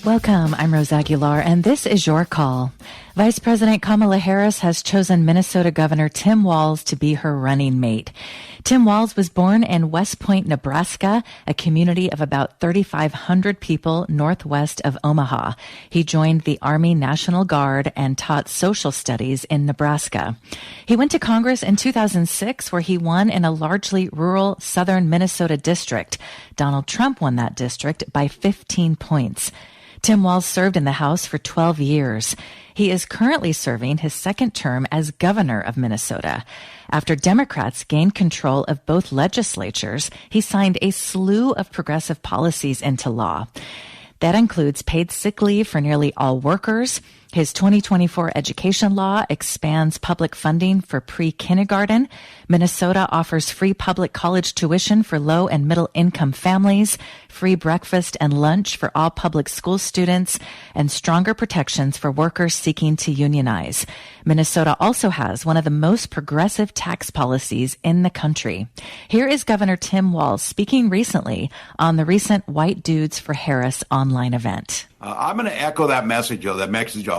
Welcome, I'm Rose Aguilar, and this is your call. Vice President Kamala Harris has chosen Minnesota Governor Tim Walz to be her running mate. Tim Walz was born in West Point, Nebraska, a community of about 3,500 people northwest of Omaha. He joined the Army National Guard and taught social studies in Nebraska. He went to Congress in 2006, where he won in a largely rural southern Minnesota district. Donald Trump won that district by 15 points. Tim Walz served in the House for 12 years. He is currently serving his second term as governor of Minnesota. After Democrats gained control of both legislatures, he signed a slew of progressive policies into law. That includes paid sick leave for nearly all workers. His 2024 education law expands public funding for pre-kindergarten. Minnesota offers free public college tuition for low and middle income families, free breakfast and lunch for all public school students, and stronger protections for workers seeking to unionize. Minnesota also has one of the most progressive tax policies in the country. Here is Governor Tim Walz speaking recently on the recent White Dudes for Harris online event. I'm going to echo that message of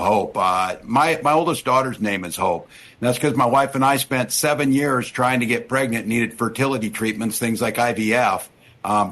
hope. My oldest daughter's name is Hope. And that's because my wife and I spent 7 years trying to get pregnant, needed fertility treatments, things like IVF,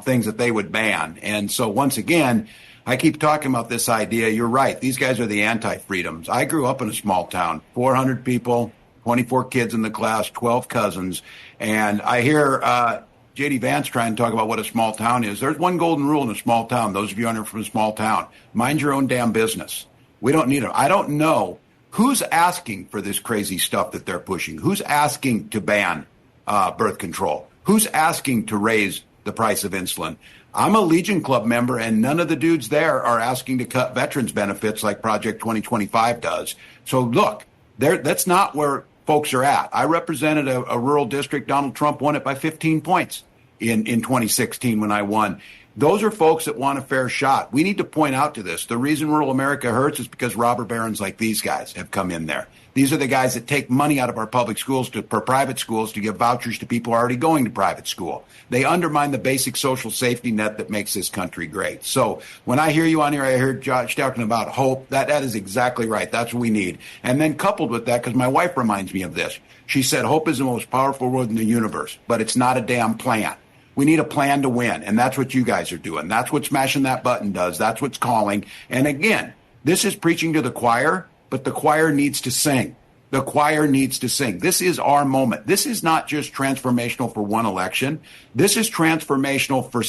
things that they would ban. And so once again, I keep talking about this idea. You're right. These guys are the anti-freedoms. I grew up in a small town, 400 people, 24 kids in the class, 12 cousins. And I hear J.D. Vance trying to talk about what a small town is. There's one golden rule in a small town. Those of you who are from a small town, mind your own damn business. We don't need them. I don't know who's asking for this crazy stuff that they're pushing. Who's asking to ban birth control? Who's asking to raise the price of insulin? I'm a Legion Club member, and none of the dudes there are asking to cut veterans benefits like Project 2025 does. So look, that's not where folks are at. I represented a rural district. Donald Trump won it by 15 points in 2016 when I won. Those are folks that want a fair shot. We need to point out to this. The reason rural America hurts is because robber barons like these guys have come in there. These are the guys that take money out of our public schools for private schools to give vouchers to people already going to private school. They undermine the basic social safety net that makes this country great. So when I hear you on here, I heard Josh talking about hope. That is exactly right. That's what we need. And then coupled with that, because my wife reminds me of this, she said hope is the most powerful word in the universe, but it's not a damn plan. We need a plan to win, and that's what you guys are doing. That's what smashing that button does. That's what's calling. And again, this is preaching to the choir, but the choir needs to sing. The choir needs to sing. This is our moment. This is not just transformational for one election. This is transformational for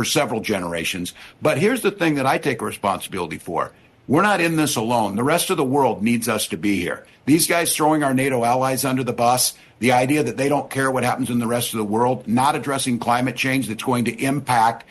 several generations. But here's the thing that I take a responsibility for. We're not in this alone. The rest of the world needs us to be here. These guys throwing our NATO allies under the bus, the idea that they don't care what happens in the rest of the world, not addressing climate change that's going to impact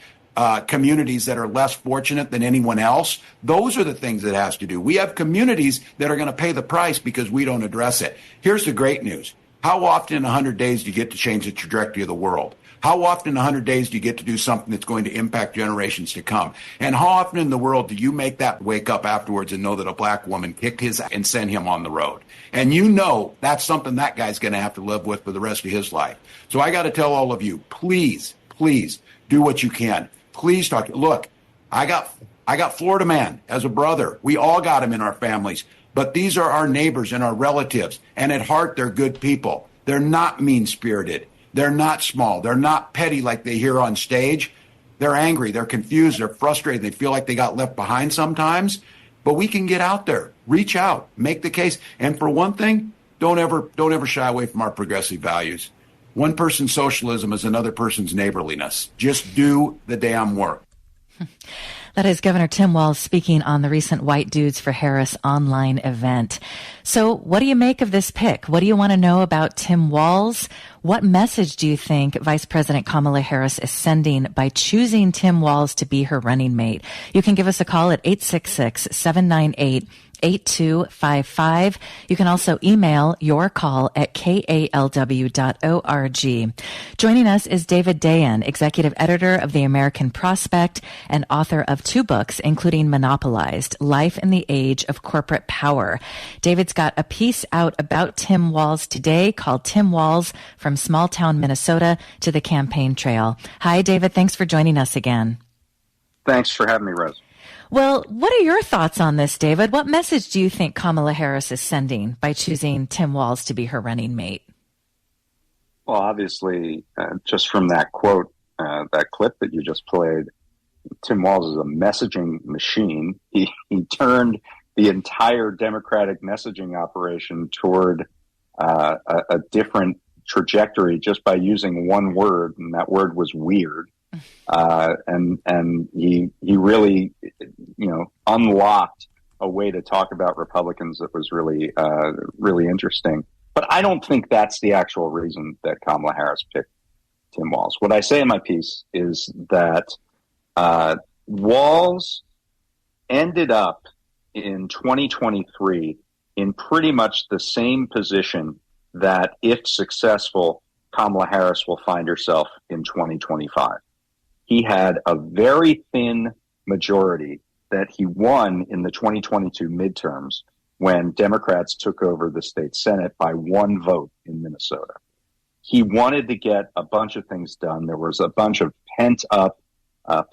communities that are less fortunate than anyone else. Those are the things it has to do. We have communities that are going to pay the price because we don't address it. Here's the great news. How often in 100 days do you get to change the trajectory of the world? How often in 100 days do you get to do something that's going to impact generations to come? And how often in the world do you make that wake up afterwards and know that a black woman kicked his ass and sent him on the road? And you know that's something that guy's going to have to live with for the rest of his life. So I got to tell all of you, please do what you can. Please talk. Look, I got Florida Man as a brother. We all got him in our families. But these are our neighbors and our relatives. And at heart, they're good people. They're not mean-spirited. They're not small. They're not petty like they hear on stage. They're angry. They're confused. They're frustrated. They feel like they got left behind sometimes. But we can get out there, reach out, make the case. And for one thing, don't ever shy away from our progressive values. One person's socialism is another person's neighborliness. Just do the damn work. That is Governor Tim Walz speaking on the recent White Dudes for Harris online event. So what do you make of this pick? What do you want to know about Tim Walz? What message do you think Vice President Kamala Harris is sending by choosing Tim Walz to be her running mate? You can give us a call at 866-798 888-848-8255. You can also email your call at kalw.org. Joining us is David Dayen, executive editor of the American Prospect and author of 2 books, including Monopolized, Life in the Age of Corporate Power. David's got a piece out about Tim Walz today called Tim Walz from Small Town Minnesota to the Campaign Trail. Hi, David. Thanks for joining us again. Thanks for having me, Rose. Well, what are your thoughts on this, David? What message do you think Kamala Harris is sending by choosing Tim Walz to be her running mate? Well, obviously, just from that quote, that clip that you just played, Tim Walz is a messaging machine. He turned the entire Democratic messaging operation toward a different trajectory just by using one word, and that word was weird. And he really, unlocked a way to talk about Republicans that was really, really interesting. But I don't think that's the actual reason that Kamala Harris picked Tim Walz. What I say in my piece is that Walz ended up in 2023 in pretty much the same position that, if successful, Kamala Harris will find herself in 2025. He had a very thin majority that he won in the 2022 midterms when Democrats took over the state Senate by 1 vote in Minnesota. He wanted to get a bunch of things done. There was a bunch of pent-up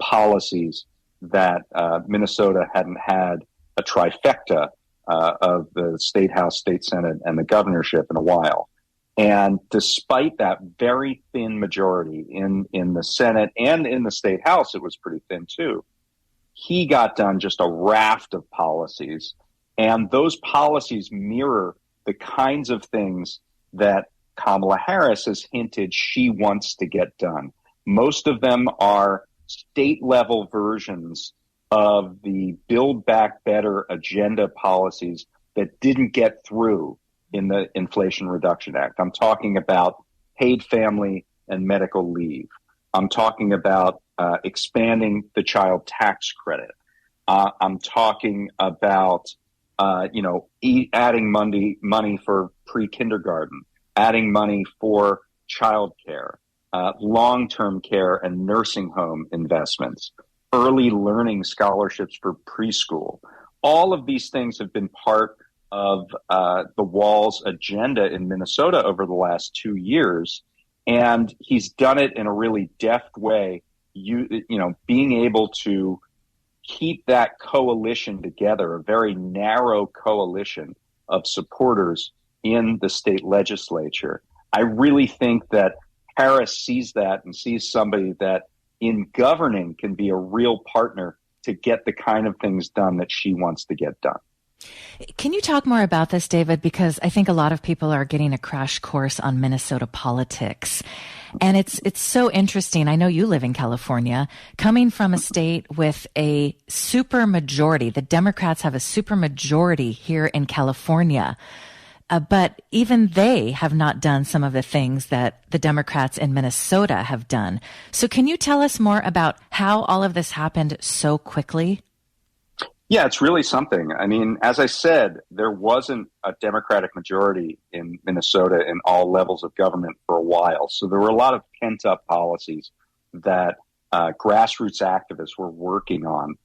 policies that Minnesota hadn't had a trifecta of the state house, state Senate, and the governorship in a while. And despite that very thin majority in the Senate and in the state house, it was pretty thin too. He got done just a raft of policies, and those policies mirror the kinds of things that Kamala Harris has hinted she wants to get done. Most of them are state level versions of the Build Back Better agenda policies that didn't get through in the Inflation Reduction Act. I'm talking about paid family and medical leave. I'm talking about expanding the child tax credit. I'm talking about, adding money for pre-kindergarten, adding money for childcare, long-term care and nursing home investments, early learning scholarships for preschool. All of these things have been part of the Walz agenda in Minnesota over the last 2 years, and he's done it in a really deft way. Being able to keep that coalition together, a very narrow coalition of supporters in the state legislature. I really think that Harris sees that and sees somebody that in governing can be a real partner to get the kind of things done that she wants to get done. Can you talk more about this, David? Because I think a lot of people are getting a crash course on Minnesota politics. And it's so interesting. I know you live in California, coming from a state with a super majority. The Democrats have a super majority here in California. But even they have not done some of the things that the Democrats in Minnesota have done. So can you tell us more about how all of this happened so quickly? Yeah, it's really something. I mean, as I said, there wasn't a Democratic majority in Minnesota in all levels of government for a while. So there were a lot of pent-up policies that grassroots activists were working on.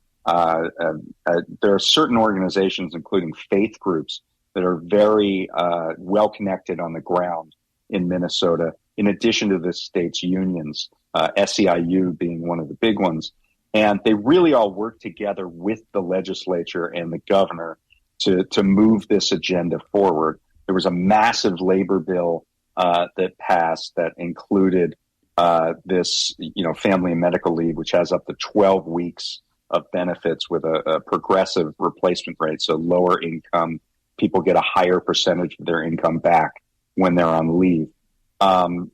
There are certain organizations, including faith groups, that are very well connected on the ground in Minnesota, in addition to the state's unions, SEIU being one of the big ones. And they really all work together with the legislature and the governor to move this agenda forward. There was a massive labor bill that passed that included this, family and medical leave, which has up to 12 weeks of benefits with a progressive replacement rate. So lower income people get a higher percentage of their income back when they're on leave. And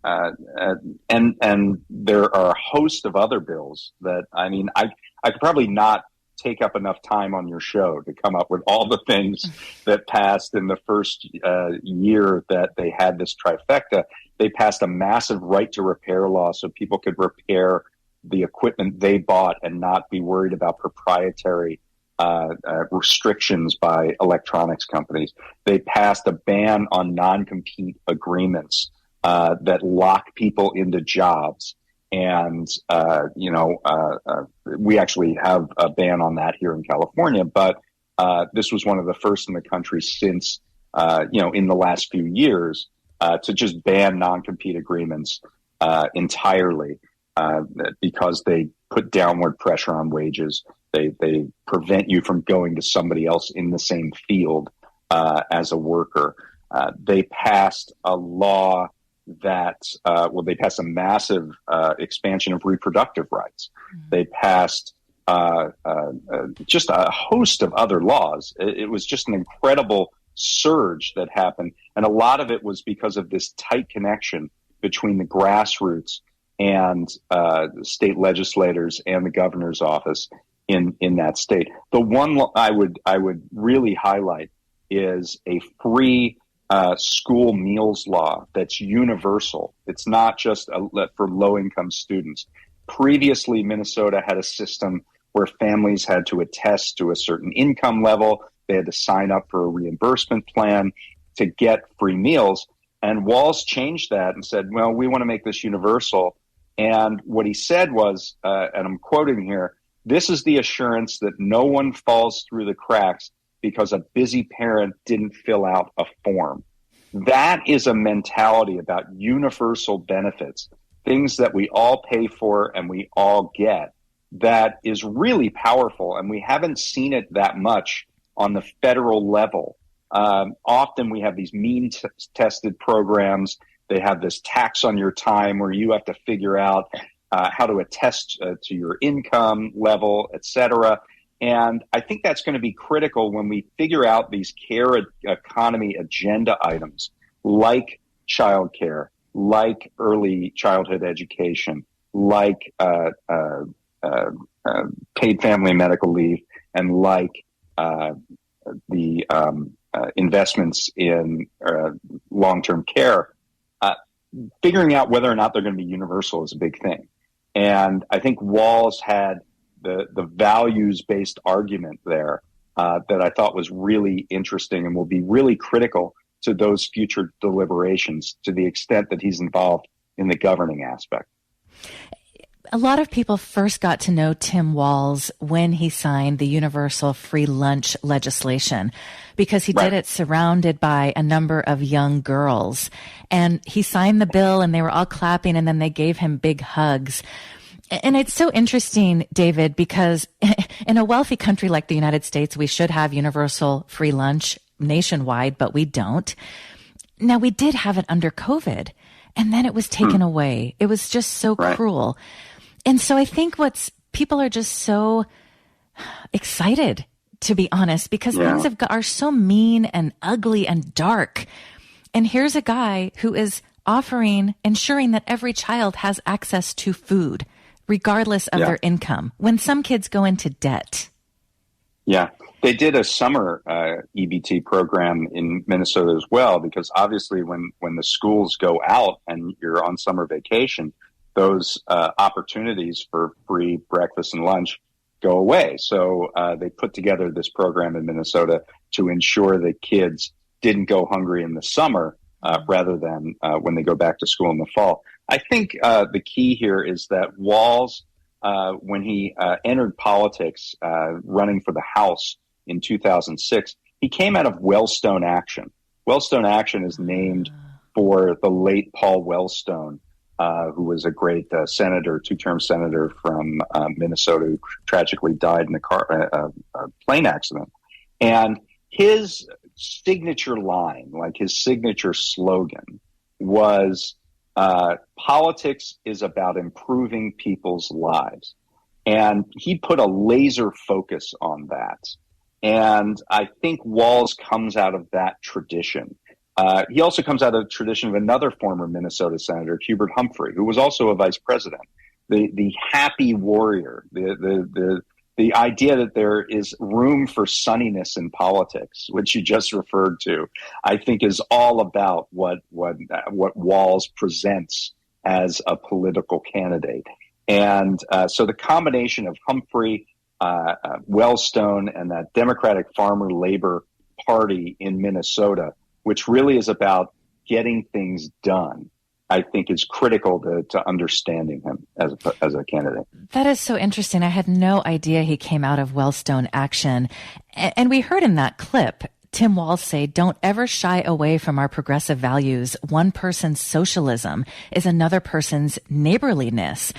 there are a host of other bills that, I could probably not take up enough time on your show to come up with all the things that passed in the first year that they had this trifecta. They passed a massive right to repair law so people could repair the equipment they bought and not be worried about proprietary restrictions by electronics companies. They passed a ban on non-compete agreements that lock people into jobs. And, we actually have a ban on that here in California, but this was one of the first in the country since, in the last few years to just ban non-compete agreements entirely because they put downward pressure on wages. They prevent you from going to somebody else in the same field as a worker. They passed a law that, they passed a massive expansion of reproductive rights. Mm-hmm. They passed just a host of other laws. It was just an incredible surge that happened. And a lot of it was because of this tight connection between the grassroots and state legislators and the governor's office in that state. The one I would really highlight is a free school meals law that's universal. It's not just for low-income students. Previously, Minnesota had a system where families had to attest to a certain income level. They had to sign up for a reimbursement plan to get free meals. And Walz changed that and said, well, we want to make this universal. And what he said was, and I'm quoting here, "This is the assurance that no one falls through the cracks because a busy parent didn't fill out a form." That is a mentality about universal benefits, things that we all pay for and we all get, that is really powerful. And we haven't seen it that much on the federal level. Often we have these mean-tested programs. They have this tax on your time where you have to figure out how to attest to your income level, et cetera. And I think that's going to be critical when we figure out these care economy agenda items like childcare, like early childhood education, like paid family medical leave, and like the investments in long-term care. Figuring out whether or not they're going to be universal is a big thing. And I think Walz had the values-based argument there that I thought was really interesting and will be really critical to those future deliberations to the extent that he's involved in the governing aspect. A lot of people first got to know Tim Walz when he signed the universal free lunch legislation, because he did it surrounded by a number of young girls. And he signed the bill and they were all clapping and then they gave him big hugs. And it's so interesting, David, because in a wealthy country like the United States, we should have universal free lunch nationwide, but we don't. Now, we did have it under COVID, and then it was taken away. It was just so cruel. And so I think people are just so excited, to be honest, because things are so mean and ugly and dark. And here's a guy who is ensuring that every child has access to food, regardless of their income, when some kids go into debt. Yeah, they did a summer EBT program in Minnesota as well, because obviously when the schools go out and you're on summer vacation, those opportunities for free breakfast and lunch go away. So they put together this program in Minnesota to ensure that kids didn't go hungry in the summer rather than when they go back to school in the fall. I think the key here is that Walz, when he entered politics, running for the House in 2006, he came out of Wellstone Action. Wellstone Action is named for the late Paul Wellstone, who was a great senator, two-term senator from Minnesota, who tragically died in a plane accident. And his signature line, like his signature slogan, was politics is about improving people's lives. And he put a laser focus on that. And I think Walz comes out of that tradition. He also comes out of the tradition of another former Minnesota senator, Hubert Humphrey, who was also a vice president. The happy warrior, the idea that there is room for sunniness in politics, which you just referred to, I think is all about what Walz presents as a political candidate. And so the combination of Humphrey Wellstone and that Democratic Farmer Labor Party in Minnesota, which really is about getting things done, I think is critical to understanding him as a candidate. That is so interesting. I had no idea he came out of Wellstone Action. And we heard in that clip Tim Walz say, don't ever shy away from our progressive values. One person's socialism is another person's neighborliness.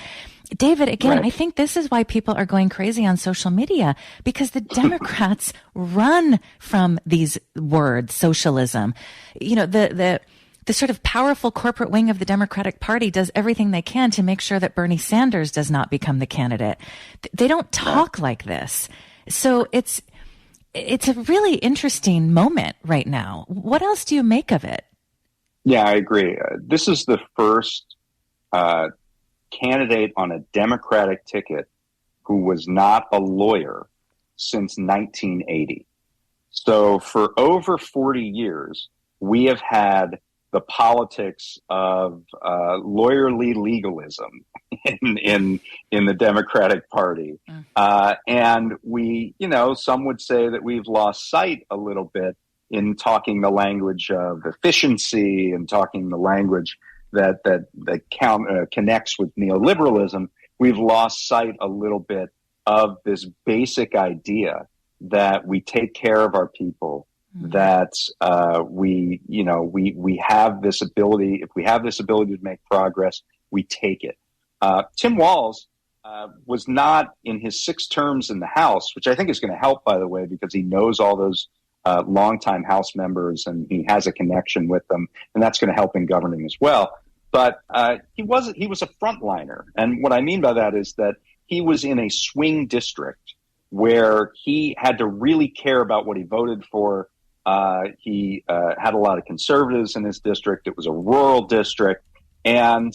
David, again, right. I think this is why people are going crazy on social media, because the Democrats run from these words, socialism. You know, the sort of powerful corporate wing of the Democratic Party does everything they can to make sure that Bernie Sanders does not become the candidate. They don't talk like this. So it's a really interesting moment right now. What else do you make of it? Yeah, I agree. This is the first candidate on a Democratic ticket who was not a lawyer since 1980. So for over 40 years, we have had the politics of lawyerly legalism in the Democratic Party. And we, some would say that we've lost sight a little bit in talking the language of efficiency and talking the language that connects with neoliberalism. We've lost sight a little bit of this basic idea that we take care of our people, that we have this ability. If we have this ability to make progress, we take it. Tim Walz was not in his 6 terms in the House, which I think is going to help, by the way, because he knows all those longtime House members and he has a connection with them, and that's going to help in governing as well. But he was a frontliner, and what I mean by that is that he was in a swing district where he had to really care about what he voted for. He had a lot of conservatives in his district. It was a rural district, and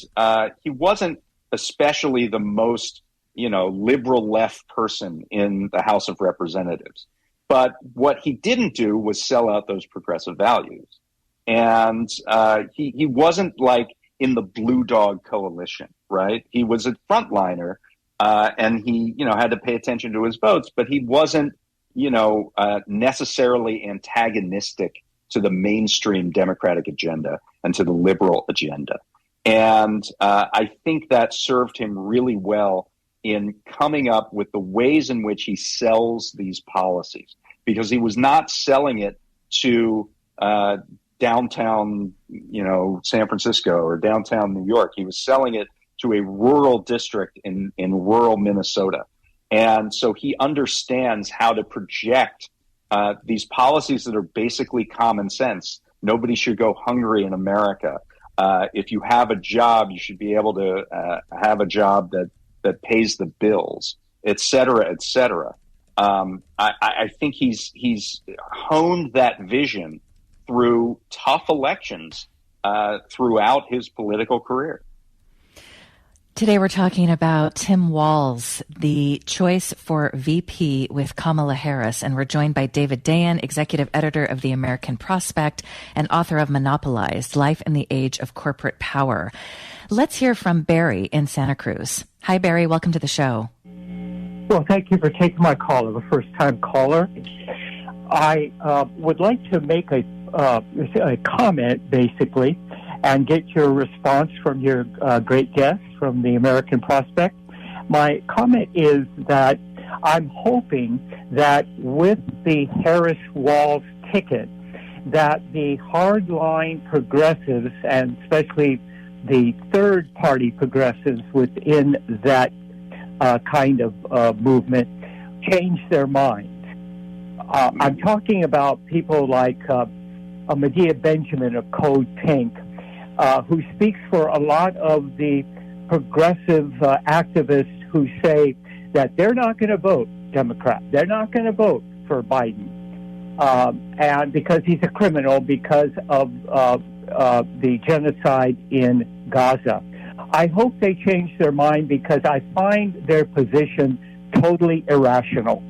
he wasn't especially the most, liberal left person in the House of Representatives. But what he didn't do was sell out those progressive values. And he wasn't like in the Blue Dog coalition, right? He was a frontliner, and he, had to pay attention to his votes, but he wasn't, necessarily antagonistic to the mainstream Democratic agenda and to the liberal agenda. And I think that served him really well in coming up with the ways in which he sells these policies, because he was not selling it to downtown, San Francisco or downtown New York. He was selling it to a rural district in rural Minnesota. And so he understands how to project these policies that are basically common sense. Nobody should go hungry in America. If you have a job, you should be able to have a job that pays the bills, et cetera, et cetera. I think he's honed that vision through tough elections throughout his political career. Today we're talking about Tim Walz, the choice for VP with Kamala Harris, and we're joined by David Dayen, executive editor of The American Prospect and author of Monopolized: Life in the Age of Corporate Power. Let's hear from Barry in Santa Cruz. Hi, Barry. Welcome to the show. Well, thank you for taking my call. I'm a first-time caller. I would like to make a comment, basically, and get your response from your great guest from the American Prospect. My comment is that I'm hoping that with the Harris-Walz ticket, that the hardline progressives, and especially the third-party progressives within that kind of movement, change their minds. I'm talking about people like Medea Benjamin of Code Pink, who speaks for a lot of the progressive activists who say that they're not going to vote Democrat. They're not going to vote for Biden. And because he's a criminal, because of the genocide in Gaza. I hope they change their mind, because I find their position totally irrational.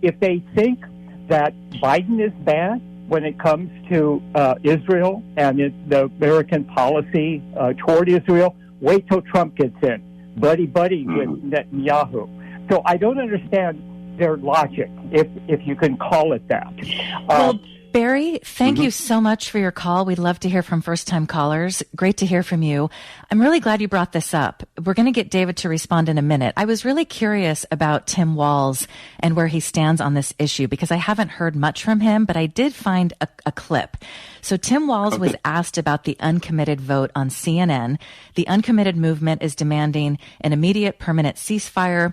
If they think that Biden is bad when it comes to Israel and the American policy toward Israel, wait till Trump gets in. Buddy with Netanyahu. So I don't understand their logic, if you can call it that. Well, Barry, thank you so much for your call. We'd love to hear from first-time callers. Great to hear from you. I'm really glad you brought this up. We're going to get David to respond in a minute. I was really curious about Tim Walz and where he stands on this issue because I haven't heard much from him, but I did find a clip. So Tim Walz was asked about the uncommitted vote on CNN. The uncommitted movement is demanding an immediate permanent ceasefire,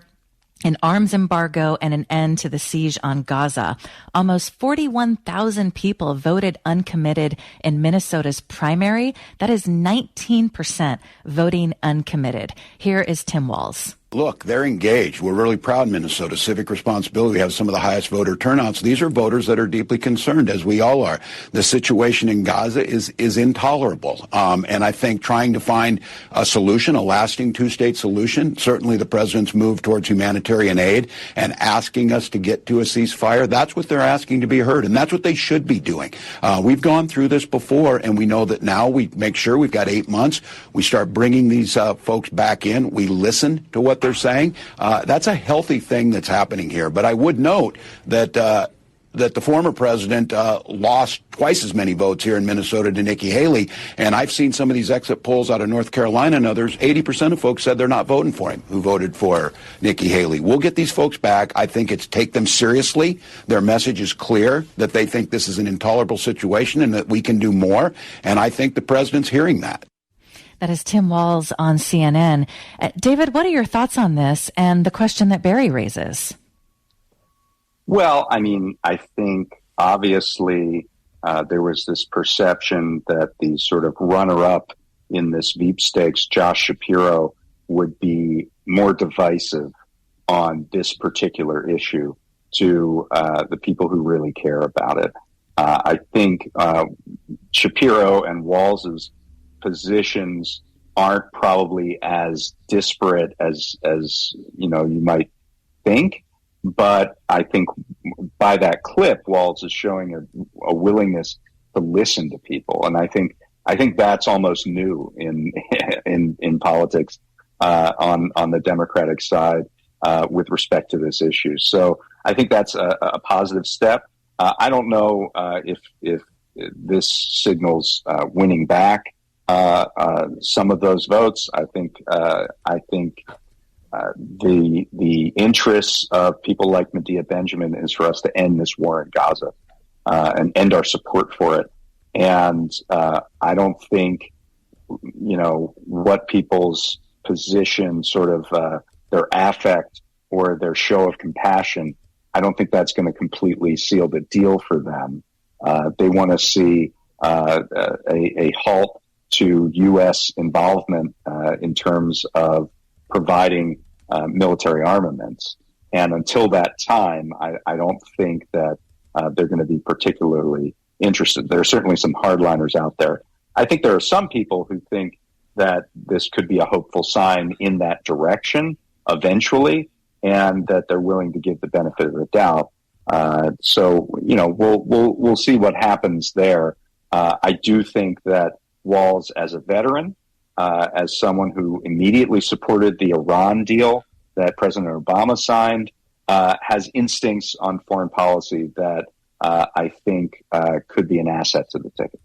an arms embargo, and an end to the siege on Gaza. Almost 41,000 people voted uncommitted in Minnesota's primary. That is 19% voting uncommitted. Here is Tim Walz. Look, they're engaged. We're really proud in Minnesota. Civic responsibility. We have some of the highest voter turnouts. These are voters that are deeply concerned, as we all are. The situation in Gaza is intolerable. And I think trying to find a solution, a lasting two-state solution, certainly the president's move towards humanitarian aid and asking us to get to a ceasefire, that's what they're asking to be heard. And that's what they should be doing. We've gone through this before, and we know that now we make sure we've got 8 months. We start bringing these folks back in. We listen to what they're saying. That's a healthy thing that's happening here. But I would note that that the former president lost twice as many votes here in Minnesota to Nikki Haley. And I've seen some of these exit polls out of North Carolina and others. 80% of folks said they're not voting for him who voted for Nikki Haley. We'll get these folks back. I think it's take them seriously. Their message is clear that they think this is an intolerable situation and that we can do more. And I think the president's hearing that. That is Tim Walz on CNN. David, what are your thoughts on this and the question that Barry raises? Well, I mean, I think obviously there was this perception that the sort of runner-up in this Veep stakes, Josh Shapiro, would be more divisive on this particular issue to the people who really care about it. I think Shapiro and Walz's positions aren't probably as disparate as you might think, but I think by that clip, Walz is showing a willingness to listen to people, and I think that's almost new in politics on the Democratic side with respect to this issue. So I think that's a positive step. I don't know if this signals winning back some of those votes. I think the interests of people like Medea Benjamin is for us to end this war in Gaza and end our support for it. And I don't think what people's position, sort of their affect or their show of compassion, I don't think that's going to completely seal the deal for them. They want to see a halt to U.S. involvement in terms of providing military armaments. And until that time, I don't think that they're going to be particularly interested. There are certainly some hardliners out there. I think there are some people who think that this could be a hopeful sign in that direction eventually, and that they're willing to give the benefit of the doubt. So we'll see what happens there. I do think that Walz, as a veteran, as someone who immediately supported the Iran deal that President Obama signed, has instincts on foreign policy that I think could be an asset to the ticket.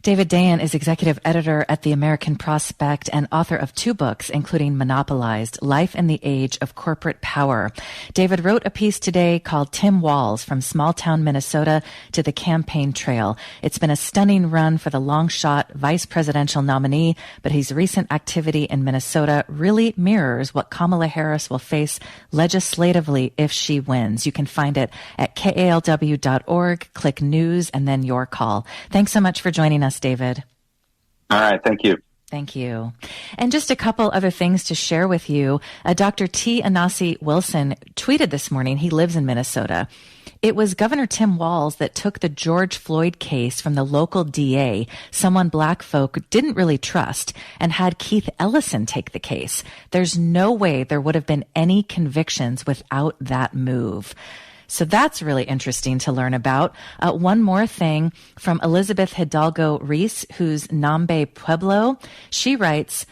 David Dayen is executive editor at the American Prospect and author of 2 books, including Monopolized, Life in the Age of Corporate Power. David wrote a piece today called Tim Walz, From Small Town Minnesota to the Campaign Trail. It's been a stunning run for the long-shot vice presidential nominee, but his recent activity in Minnesota really mirrors what Kamala Harris will face legislatively if she wins. You can find it at kalw.org, click news, and then your call. Thanks so much for joining us, David. All right. Thank you. Thank you. And just a couple other things to share with you. Dr. T. Anasi Wilson tweeted this morning. He lives in Minnesota. It was Governor Tim Walz that took the George Floyd case from the local DA, someone black folk didn't really trust, and had Keith Ellison take the case. There's no way there would have been any convictions without that move. So that's really interesting to learn about. One more thing from Elizabeth Hidalgo Reese, who's Nambe Pueblo. She writes,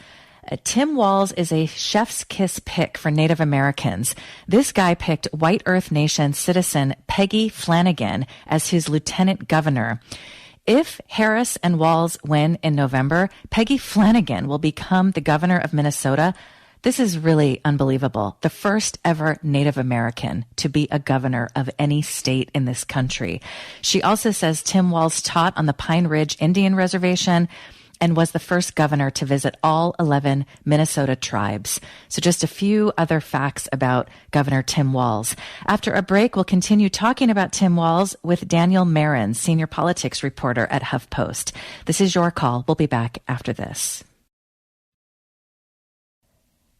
Tim Walz is a chef's kiss pick for Native Americans. This guy picked White Earth Nation citizen Peggy Flanagan as his lieutenant governor. If Harris and Walz win in November, Peggy Flanagan will become the governor of Minnesota. This is really unbelievable. The first ever Native American to be a governor of any state in this country. She also says Tim Walz taught on the Pine Ridge Indian Reservation and was the first governor to visit all 11 Minnesota tribes. So just a few other facts about Governor Tim Walz. After a break, we'll continue talking about Tim Walz with Daniel Marin, senior politics reporter at HuffPost. This is Your Call. We'll be back after this.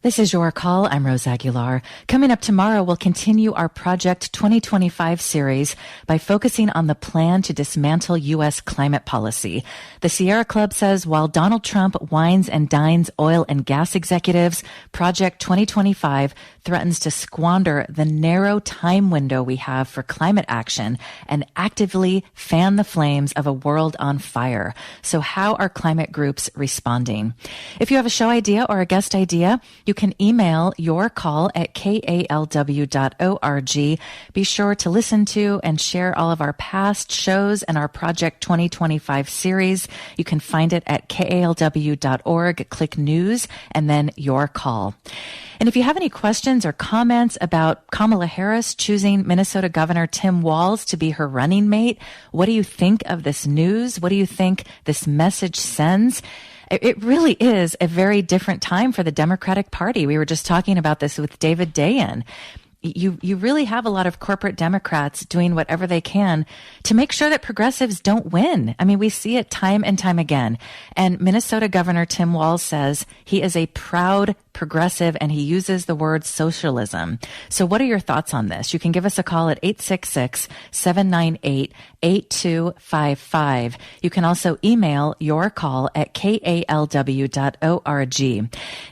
This is Your Call. I'm Rose Aguilar. Coming up tomorrow, we'll continue our Project 2025 series by focusing on the plan to dismantle U.S. climate policy. The Sierra Club says while Donald Trump wines and dines oil and gas executives, Project 2025 threatens to squander the narrow time window we have for climate action and actively fan the flames of a world on fire. So how are climate groups responding? If you have a show idea or a guest idea, you can email your call at kalw.org. Be sure to listen to and share all of our past shows and our Project 2025 series. You can find it at kalw.org. Click news and then your call. And if you have any questions or comments about Kamala Harris choosing Minnesota Governor Tim Walz to be her running mate, what do you think of this news? What do you think this message sends? It really is a very different time for the Democratic Party. We were just talking about this with David Dayen. You really have a lot of corporate Democrats doing whatever they can to make sure that progressives don't win. I mean, we see it time and time again. And Minnesota Governor Tim Walz says he is a proud progressive, and he uses the word socialism. So what are your thoughts on this? You can give us a call at 866-798-8255. You can also email your call at kalw.org.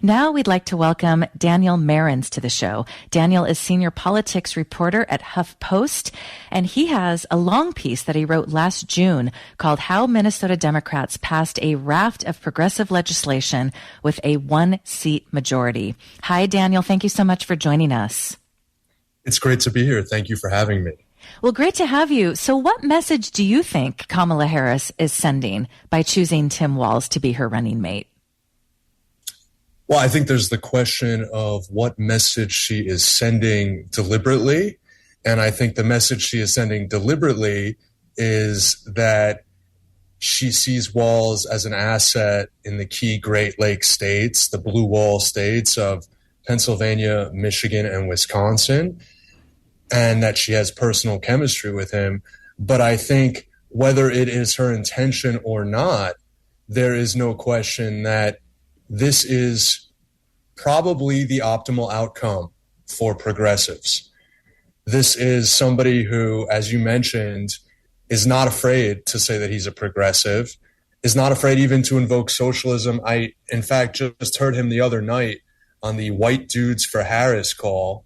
Now we'd like to welcome Daniel Marins to the show. Daniel is senior politics reporter at HuffPost, and he has a long piece that he wrote last June called How Minnesota Democrats Passed a Raft of Progressive Legislation with a One-Seat Majority. Hi, Daniel. Thank you so much for joining us. It's great to be here. Thank you for having me. Well, great to have you. So what message do you think Kamala Harris is sending by choosing Tim Walz to be her running mate? Well, I think there's the question of what message she is sending deliberately. And I think the message she is sending deliberately is that she sees Walz as an asset in the key Great Lakes states, the blue wall states of Pennsylvania, Michigan, and Wisconsin, and that she has personal chemistry with him. But I think whether it is her intention or not, there is no question that this is probably the optimal outcome for progressives. This is somebody who, as you mentioned, is not afraid to say that he's a progressive, is not afraid even to invoke socialism. I, in fact, just heard him the other night on the White Dudes for Harris call,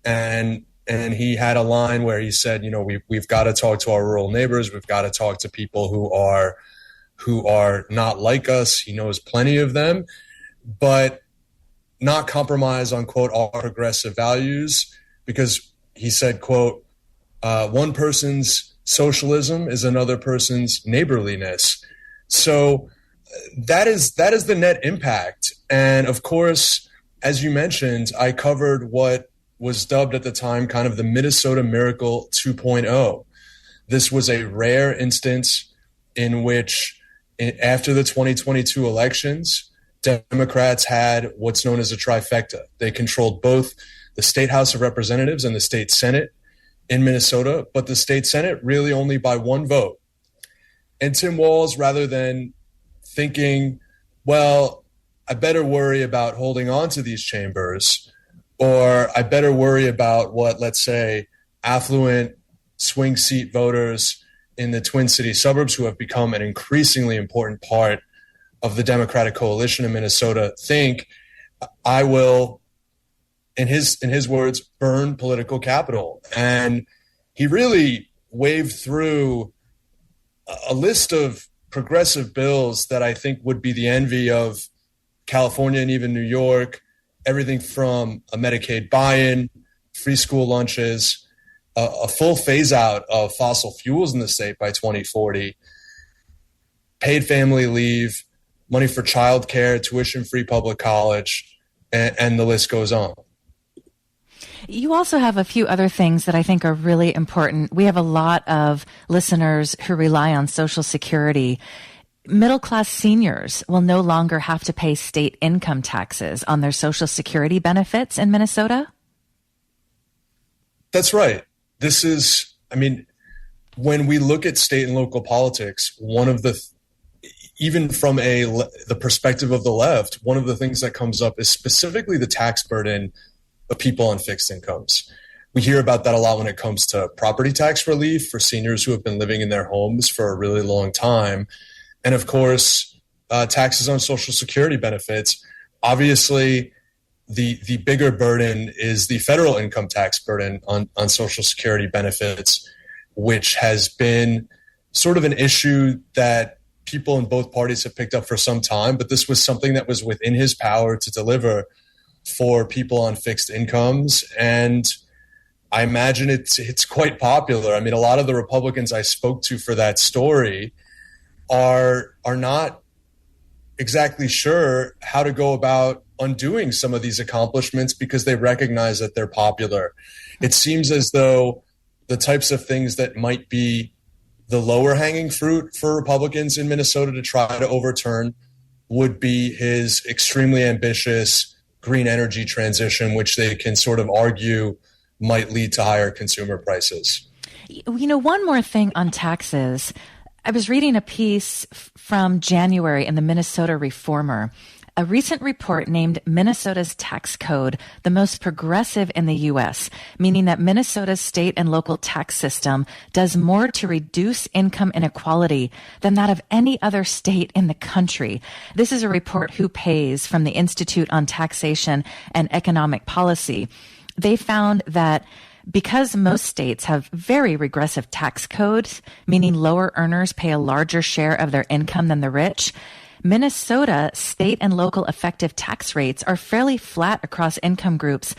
and he had a line where he said, you know, we've got to talk to our rural neighbors, we've got to talk to people who are not like us. He knows plenty of them, but not compromise on, quote, our progressive values, because he said, quote, one person's socialism is another person's neighborliness. So that is the net impact. And of course, as you mentioned, I covered what was dubbed at the time kind of the Minnesota Miracle 2.0. This was a rare instance in which, after the 2022 elections, Democrats had what's known as a trifecta. They controlled both the State House of Representatives and the State Senate in Minnesota, but the State Senate really only by one vote. And Tim Walz, rather than thinking, well, I better worry about holding on to these chambers, or I better worry about what, let's say, affluent swing seat voters in the Twin City suburbs, who have become an increasingly important part of the Democratic coalition in Minnesota, think, I will, in his words, burn political capital. And he really waved through a list of progressive bills that I think would be the envy of California and even New York, everything from a Medicaid buy-in, free school lunches, a full phase-out of fossil fuels in the state by 2040, paid family leave, money for childcare, tuition-free public college, and the list goes on. You also have a few other things that I think are really important. We have a lot of listeners who rely on Social Security. Middle-class seniors will no longer have to pay state income taxes on their Social Security benefits in Minnesota? That's right. This is, when we look at state and local politics, one of the even from the perspective of the left, one of the things that comes up is specifically the tax burden of people on fixed incomes. We hear about that a lot when it comes to property tax relief for seniors who have been living in their homes for a really long time. And of course, taxes on Social Security benefits. Obviously, the bigger burden is the federal income tax burden on Social Security benefits, which has been sort of an issue that people in both parties have picked up for some time, but this was something that was within his power to deliver for people on fixed incomes. And I imagine it's quite popular. A lot of the Republicans I spoke to for that story are not exactly sure how to go about undoing some of these accomplishments because they recognize that they're popular. It seems as though the types of things that might be the lower hanging fruit for Republicans in Minnesota to try to overturn would be his extremely ambitious green energy transition, which they can sort of argue might lead to higher consumer prices. One more thing on taxes. I was reading a piece from January in the Minnesota Reformer. A recent report named Minnesota's tax code the most progressive in the U.S., meaning that Minnesota's state and local tax system does more to reduce income inequality than that of any other state in the country. This is a report Who Pays from the Institute on Taxation and Economic Policy. They found that because most states have very regressive tax codes, meaning lower earners pay a larger share of their income than the rich, Minnesota state and local effective tax rates are fairly flat across income groups,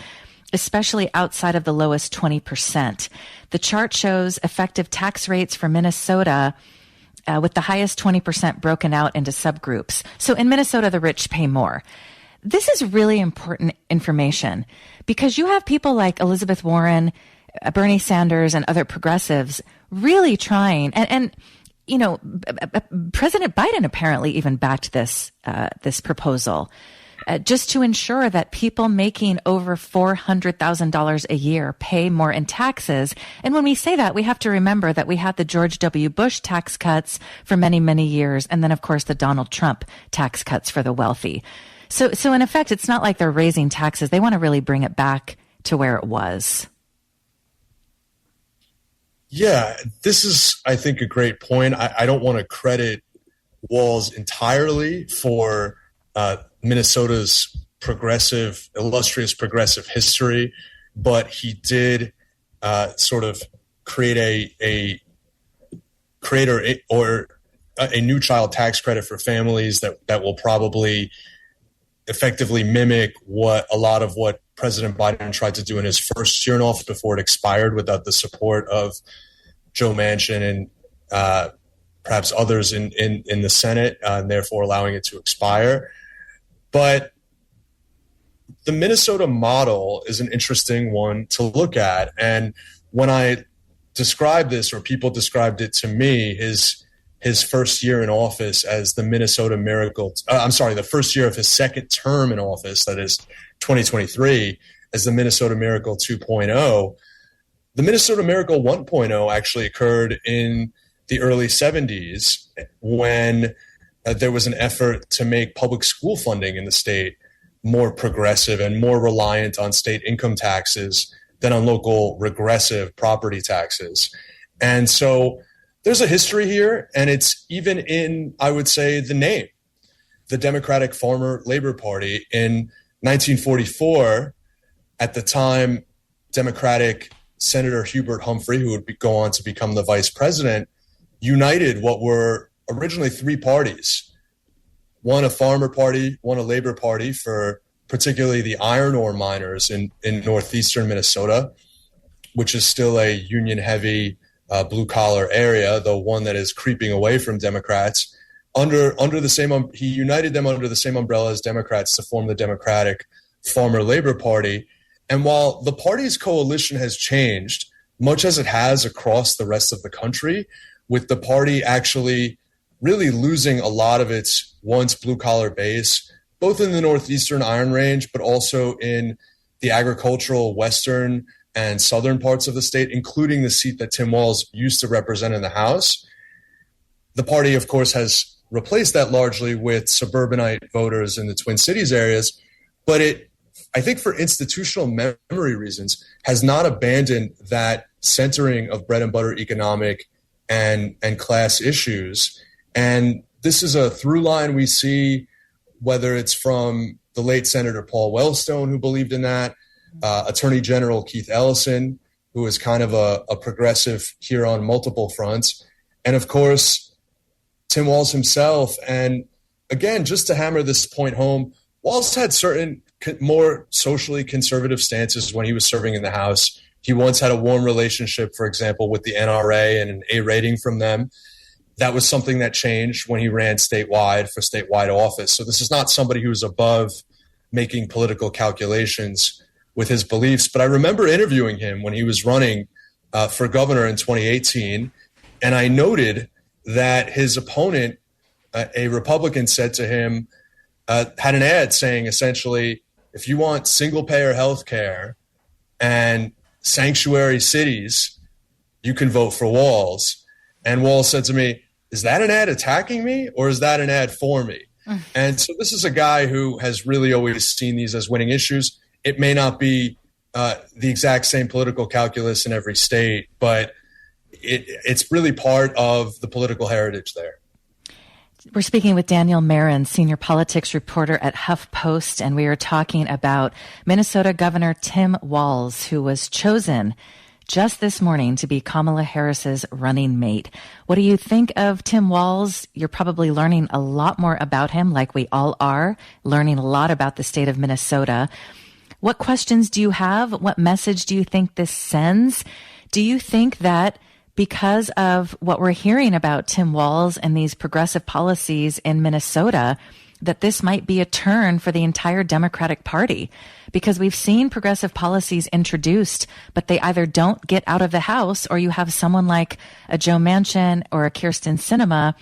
especially outside of the lowest 20%. The chart shows effective tax rates for Minnesota with the highest 20% broken out into subgroups. So in Minnesota, the rich pay more. This is really important information because you have people like Elizabeth Warren, Bernie Sanders, and other progressives really trying, and President Biden apparently even backed this proposal just to ensure that people making over $400,000 a year pay more in taxes. And when we say that, we have to remember that we had the George W. Bush tax cuts for many, many years, and then, of course, the Donald Trump tax cuts for the wealthy. So in effect, it's not like they're raising taxes. They want to really bring it back to where it was. Yeah, this is, I think, a great point. I don't want to credit Walz entirely for Minnesota's illustrious progressive history, but he did sort of create a new child tax credit for families that will probably effectively mimic a lot of what President Biden tried to do in his first year in office before it expired without the support of Joe Manchin and perhaps others in the Senate, and therefore allowing it to expire. But the Minnesota model is an interesting one to look at. And when I described this, or people described it to me, his first year in office as the Minnesota Miracle, the first year of his second term in office, that is 2023, as the Minnesota Miracle 2.0. The Minnesota Miracle 1.0 actually occurred in the early 70s when there was an effort to make public school funding in the state more progressive and more reliant on state income taxes than on local regressive property taxes. And so there's a history here, and it's even in, I would say, the name. The Democratic Farmer Labor Party in 1944, at the time, Democratic Senator Hubert Humphrey, who would go on to become the vice president, united what were originally three parties: one a farmer party, one a labor party for particularly the iron ore miners in northeastern Minnesota, which is still a union-heavy blue-collar area, though one that is creeping away from Democrats. He united them under the same umbrella as Democrats to form the Democratic Farmer Labor Party. And while the party's coalition has changed, much as it has across the rest of the country, with the party actually really losing a lot of its once blue-collar base, both in the northeastern Iron Range, but also in the agricultural western and southern parts of the state, including the seat that Tim Walz used to represent in the House. The party, of course, has replaced that largely with suburbanite voters in the Twin Cities areas, but it, I think for institutional memory reasons, has not abandoned that centering of bread and butter economic and class issues. And this is a through line we see, whether it's from the late Senator Paul Wellstone, who believed in that, Attorney General Keith Ellison, who is kind of a progressive here on multiple fronts, and of course, Tim Walz himself. And again, just to hammer this point home, Walz had certain more socially conservative stances when he was serving in the House. He once had a warm relationship, for example, with the NRA and an A rating from them. That was something that changed when he ran statewide for statewide office. So this is not somebody who is above making political calculations with his beliefs. But I remember interviewing him when he was running for governor in 2018. And I noted that his opponent, a Republican, said to him, had an ad saying essentially, if you want single-payer health care and sanctuary cities, you can vote for Walz. And Walz said to me, is that an ad attacking me or is that an ad for me? And so this is a guy who has really always seen these as winning issues. It may not be the exact same political calculus in every state, but it's really part of the political heritage there. We're speaking with Daniel Marin, senior politics reporter at HuffPost, and we are talking about Minnesota Governor Tim Walz, who was chosen just this morning to be Kamala Harris's running mate. What do you think of Tim Walz? You're probably learning a lot more about him, like we all are, learning a lot about the state of Minnesota. What questions do you have? What message do you think this sends? Do you think that because of what we're hearing about Tim Walz and these progressive policies in Minnesota, that this might be a turn for the entire Democratic Party? Because we've seen progressive policies introduced, but they either don't get out of the House, or you have someone like a Joe Manchin or a Kyrsten Sinema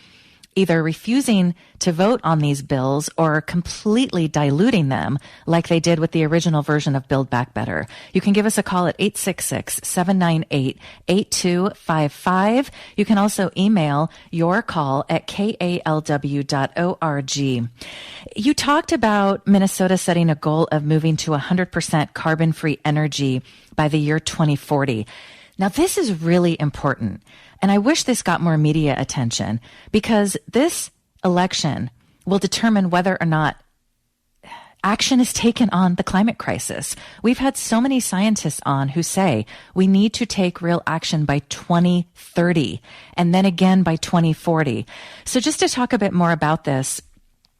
either refusing to vote on these bills or completely diluting them like they did with the original version of Build Back Better. You can give us a call at 866-798-8255. You can also email your call at kalw.org. You talked about Minnesota setting a goal of moving to 100% carbon-free energy by the year 2040. Now, this is really important. And I wish this got more media attention, because this election will determine whether or not action is taken on the climate crisis. We've had so many scientists on who say we need to take real action by 2030 and then again by 2040. So just to talk a bit more about this,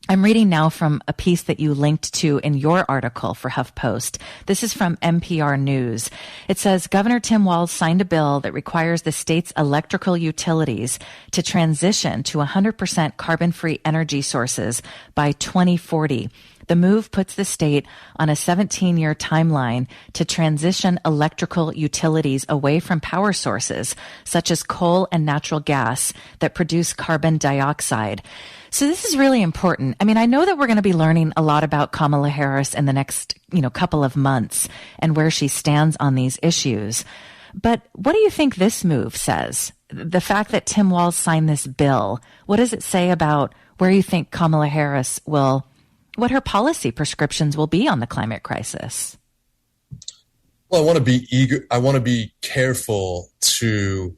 I'm reading now from a piece that you linked to in your article for HuffPost. This is from NPR News. It says, Governor Tim Walz signed a bill that requires the state's electrical utilities to transition to 100% carbon-free energy sources by 2040. The move puts the state on a 17-year timeline to transition electrical utilities away from power sources such as coal and natural gas that produce carbon dioxide. So this is really important. I mean, I know that we're going to be learning a lot about Kamala Harris in the next, couple of months and where she stands on these issues. But what do you think this move says? The fact that Tim Walz signed this bill, what does it say about where you think Kamala Harris what her policy prescriptions will be on the climate crisis? Well, I want to be careful to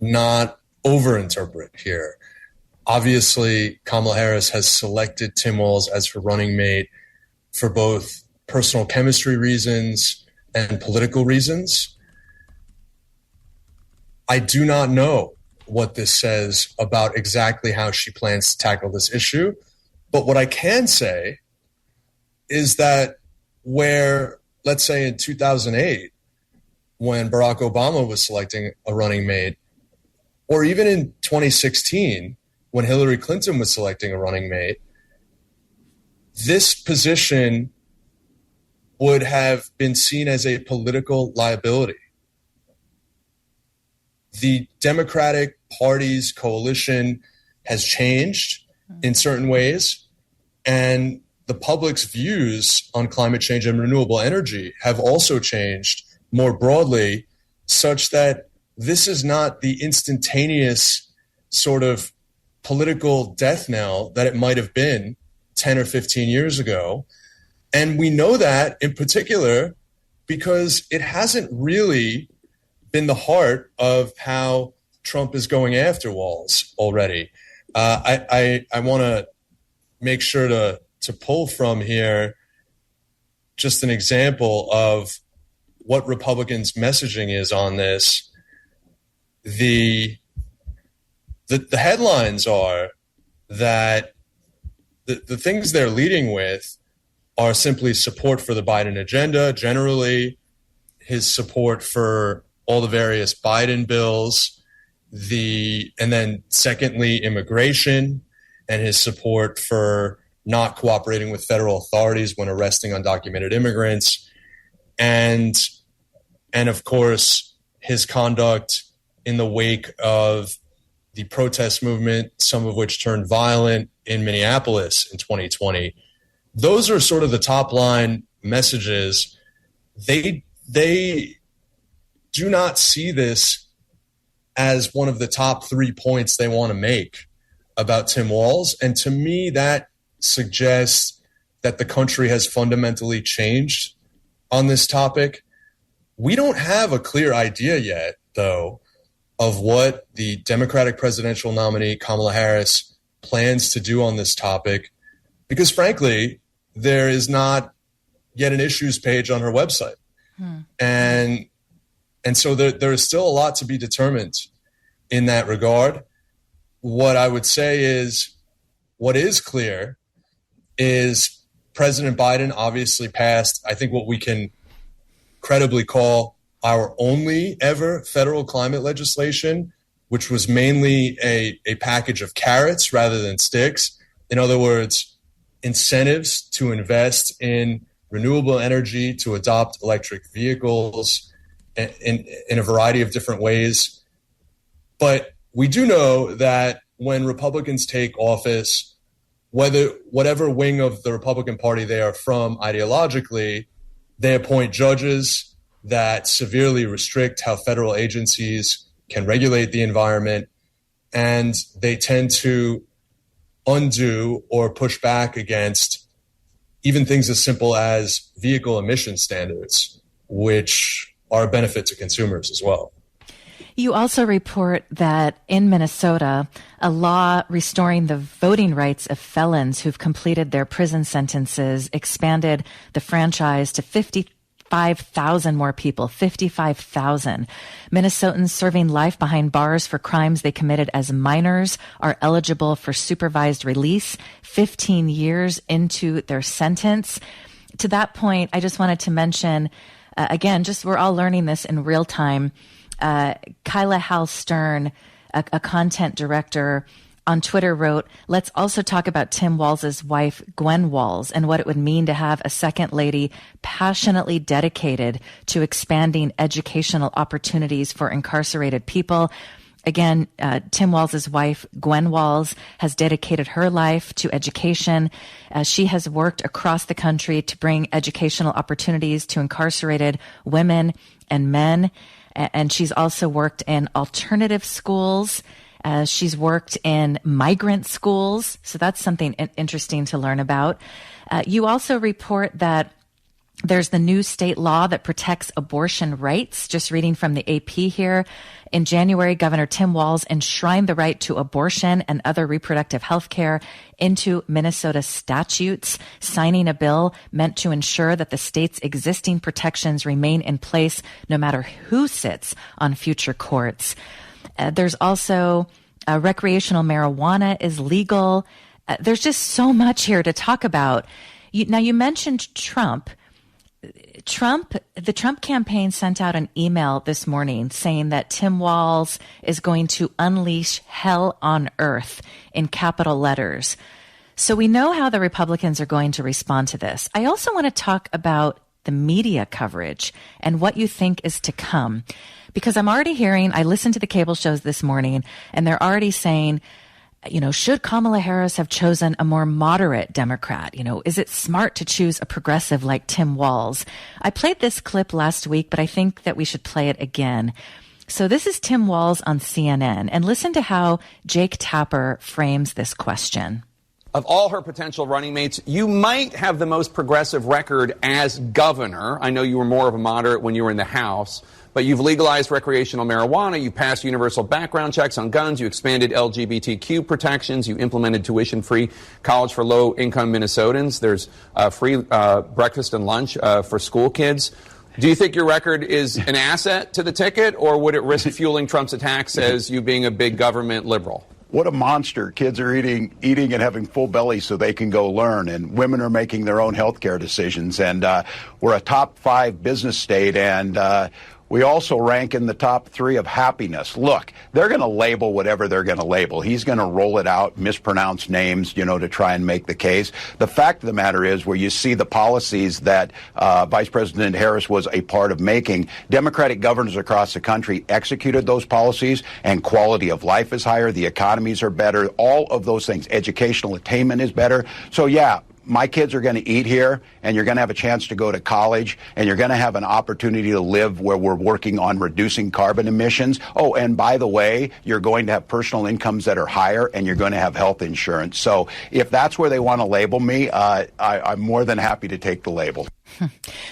not overinterpret here. Obviously, Kamala Harris has selected Tim Walz as her running mate for both personal chemistry reasons and political reasons. I do not know what this says about exactly how she plans to tackle this issue. But what I can say is that where, let's say in 2008, when Barack Obama was selecting a running mate, or even in 2016, when Hillary Clinton was selecting a running mate, this position would have been seen as a political liability. The Democratic Party's coalition has changed in certain ways, and the public's views on climate change and renewable energy have also changed more broadly, such that this is not the instantaneous sort of political death knell that it might have been 10 or 15 years ago. And we know that in particular because it hasn't really been the heart of how Trump is going after Walz already. I want to make sure to pull from here just an example of what Republicans' messaging is on this. The headlines are that the things they're leading with are simply support for the Biden agenda, generally his support for all the various Biden bills, and then secondly, immigration and his support for not cooperating with federal authorities when arresting undocumented immigrants, and of course his conduct in the wake of the protest movement, some of which turned violent in Minneapolis in 2020. Those are sort of the top line messages. They do not see this as one of the top 3 points they want to make about Tim Walz. And to me, that suggests that the country has fundamentally changed on this topic. We don't have a clear idea yet, though, of what the Democratic presidential nominee, Kamala Harris, plans to do on this topic, because frankly, there is not yet an issues page on her website. And so there is still a lot to be determined in that regard. What I would say is, what is clear is President Biden obviously passed, I think, what we can credibly call our only ever federal climate legislation, which was mainly a package of carrots rather than sticks. In other words, incentives to invest in renewable energy, to adopt electric vehicles in a variety of different ways. But we do know that when Republicans take office, whatever wing of the Republican Party they are from ideologically, they appoint judges that severely restrict how federal agencies can regulate the environment, and they tend to undo or push back against even things as simple as vehicle emission standards, which are a benefit to consumers as well. You also report that in Minnesota, a law restoring the voting rights of felons who've completed their prison sentences expanded the franchise to 55,000 more people, 55,000. Minnesotans serving life behind bars for crimes they committed as minors are eligible for supervised release 15 years into their sentence. To that point, I just wanted to mention, again, just we're all learning this in real time. Kyla Hal Stern, a content director on Twitter, wrote, "Let's also talk about Tim Walz's wife, Gwen Walz, and what it would mean to have a second lady passionately dedicated to expanding educational opportunities for incarcerated people." Again, Tim Walz's wife, Gwen Walz, has dedicated her life to education. She has worked across the country to bring educational opportunities to incarcerated women and men. And she's also worked in alternative schools. She's worked in migrant schools. So that's something interesting to learn about. You also report that there's the new state law that protects abortion rights. Just reading from the AP here. In January, Governor Tim Walz enshrined the right to abortion and other reproductive health care into Minnesota statutes, signing a bill meant to ensure that the state's existing protections remain in place no matter who sits on future courts. There's also recreational marijuana is legal. There's just so much here to talk about. Now, you mentioned Trump. The Trump campaign sent out an email this morning saying that Tim Walz is going to unleash hell on earth in capital letters. So we know how the Republicans are going to respond to this. I also want to talk about the media coverage and what you think is to come, because I'm already hearing, I listened to the cable shows this morning, and they're already saying, should Kamala Harris have chosen a more moderate Democrat? Is it smart to choose a progressive like Tim Walz? I played this clip last week, but I think that we should play it again. So this is Tim Walz on CNN, and listen to how Jake Tapper frames this question. Of all her potential running mates, you might have the most progressive record as governor. I know you were more of a moderate when you were in the House, but you've legalized recreational marijuana, you passed universal background checks on guns, you expanded LGBTQ protections, you implemented tuition-free college for low-income Minnesotans. There's free breakfast and lunch for school kids. Do you think your record is an asset to the ticket, or would it risk fueling Trump's attacks as you being a big government liberal? What a monster. Kids are eating and having full bellies so they can go learn, and women are making their own health care decisions. And we're a top 5 business state, and we also rank in the top 3 of happiness. Look, they're going to label whatever they're going to label. He's going to roll it out, mispronounce names, to try and make the case. The fact of the matter is, where you see the policies that Vice President Harris was a part of making, Democratic governors across the country executed those policies, and quality of life is higher, the economies are better, all of those things. Educational attainment is better. So, yeah, my kids are going to eat here, and you're going to have a chance to go to college, and you're going to have an opportunity to live where we're working on reducing carbon emissions. Oh, and by the way, you're going to have personal incomes that are higher, and you're going to have health insurance. So if that's where they want to label me, I'm more than happy to take the label.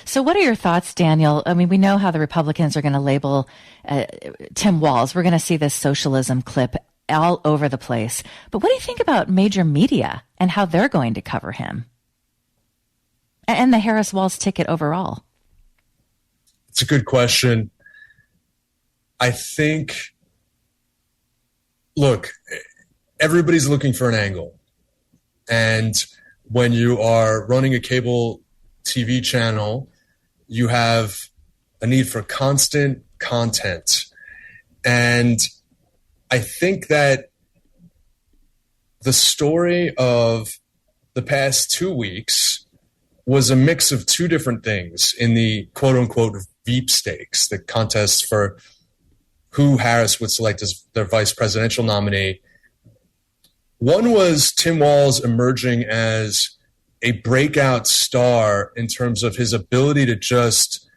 So what are your thoughts, Daniel? I mean, we know how the Republicans are going to label Tim Walz. We're going to see this socialism clip all over the place. But what do you think about major media and how they're going to cover him? And the Harris-Walz ticket overall? It's a good question. I think, look, everybody's looking for an angle. And when you are running a cable TV channel, you have a need for constant content. And I think that the story of the past 2 weeks was a mix of 2 different things in the quote-unquote Veep stakes, the contest for who Harris would select as their vice presidential nominee. One was Tim Walz emerging as a breakout star in terms of his ability to just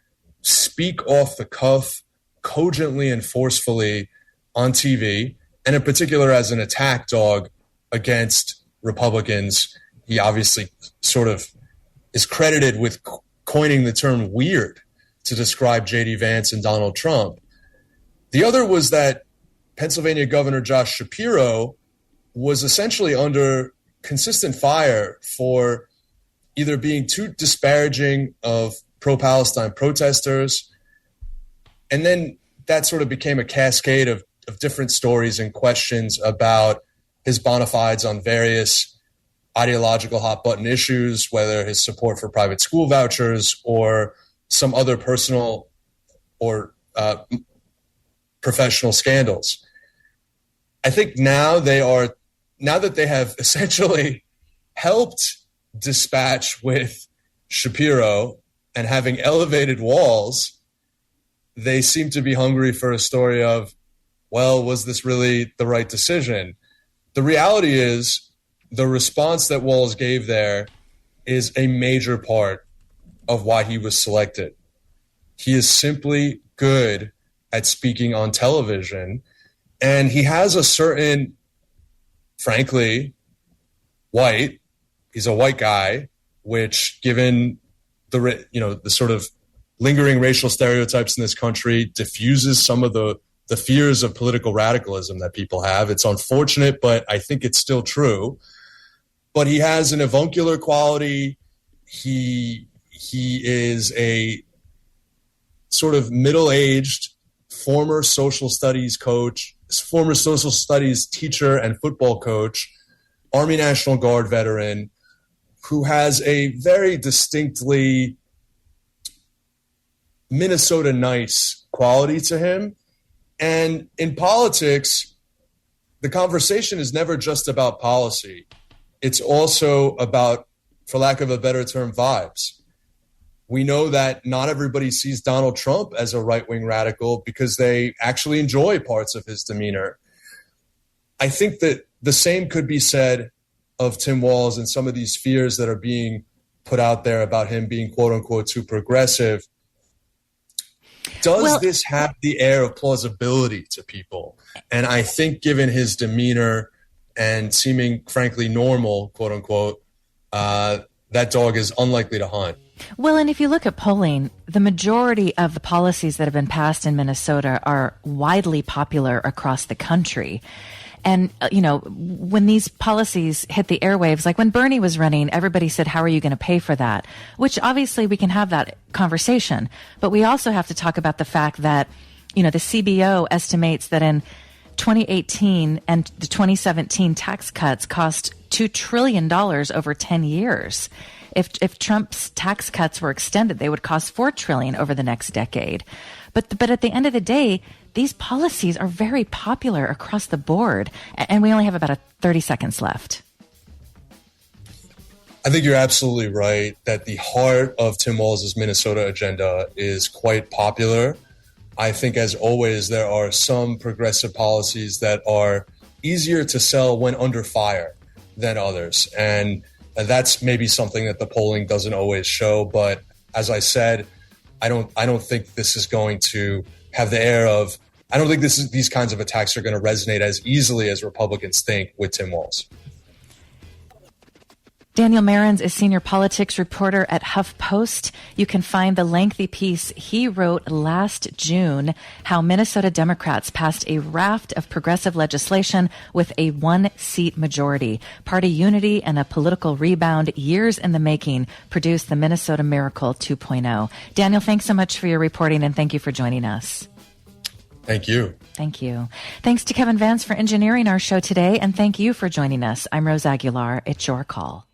speak off the cuff, cogently and forcefully on TV, and in particular as an attack dog against Republicans. He obviously sort of is credited with coining the term weird to describe J.D. Vance and Donald Trump. The other was that Pennsylvania Governor Josh Shapiro was essentially under consistent fire for either being too disparaging of pro-Palestine protesters, and then that sort of became a cascade of different stories and questions about his bona fides on various ideological hot-button issues, whether his support for private school vouchers or some other personal or professional scandals. I think now that they have essentially helped dispatch with Shapiro and having elevated Walz, they seem to be hungry for a story of, well, was this really the right decision? The reality is the response that Walz gave there is a major part of why he was selected. He is simply good at speaking on television, and he has a certain, frankly, he's a white guy, which given the sort of lingering racial stereotypes in this country diffuses some of the fears of political radicalism that people have. It's unfortunate, but I think it's still true. But he has an avuncular quality. He is a sort of middle-aged former social studies coach, former social studies teacher and football coach Army National Guard veteran who has a very distinctly Minnesota nice quality to him. And in politics, the conversation is never just about policy. It's also about, for lack of a better term, vibes. We know that not everybody sees Donald Trump as a right-wing radical because they actually enjoy parts of his demeanor. I think that the same could be said of Tim Walz and some of these fears that are being put out there about him being quote unquote too progressive. Does this have the air of plausibility to people? And I think given his demeanor and seeming frankly normal, quote unquote, that dog is unlikely to hunt. Well, and if you look at polling, the majority of the policies that have been passed in Minnesota are widely popular across the country. And, you know, when these policies hit the airwaves, like when Bernie was running, everybody said, how are you going to pay for that? Which obviously we can have that conversation. But we also have to talk about the fact that, you know, the CBO estimates that in 2018 and the 2017 tax cuts cost $2 trillion over 10 years. If Trump's tax cuts were extended, they would cost $4 trillion over the next decade. But at the end of the day, these policies are very popular across the board, and we only have about 30 seconds left. I think you're absolutely right that the heart of Tim Walz's Minnesota agenda is quite popular. I think, as always, there are some progressive policies that are easier to sell when under fire than others. And that's maybe something that the polling doesn't always show. But as I said, I don't think this is going to have the air of, I don't think these kinds of attacks are going to resonate as easily as Republicans think with Tim Walz. Daniel Marins is senior politics reporter at HuffPost. You can find the lengthy piece he wrote last June, how Minnesota Democrats passed a raft of progressive legislation with a one-seat majority. Party unity and a political rebound years in the making produced the Minnesota Miracle 2.0. Daniel, thanks so much for your reporting, and thank you for joining us. Thank you. Thank you. Thanks to Kevin Vance for engineering our show today, and thank you for joining us. I'm Rose Aguilar. It's your call.